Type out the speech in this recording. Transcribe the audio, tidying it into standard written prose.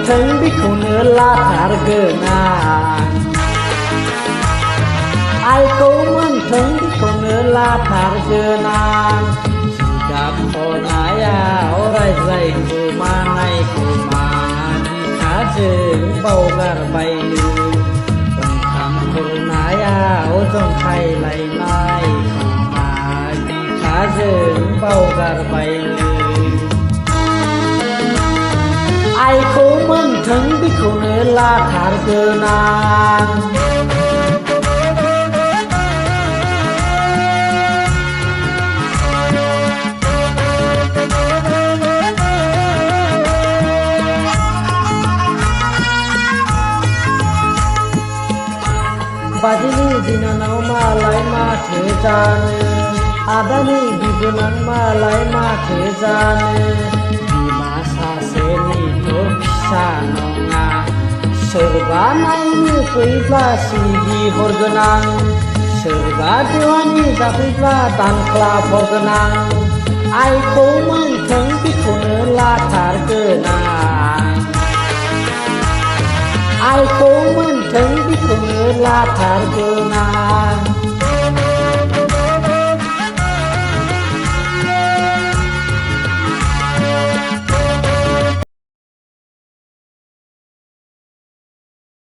मोनथों बेखौनो लाथारगोन आइखौ मोनथों बेखौनो लाथारगोन जिगाब खनायाव रायज्लायखुमानाय बिखाजों बावगारबायनो ओंखाम खुरनायाव जंखायलायनाय बिखाजों बावगारबायनो आइखौ मोनथों बेखौनो लाथारगोन बाजैनि बिनानाव मालाय माथो जानो आदानि बिबोनां मालाय माथो जानो बिमा सासेनिथ' फिसा नङा सोरबा नायनो फैब्ला सिगि हरगोन सोरबा देवानि जाफैब्ला दानख्लाब हरगोन आइखौ मोनथों बेखौनो लाथारगोन आइखौ मोनथों बेखौनो लाथारगोन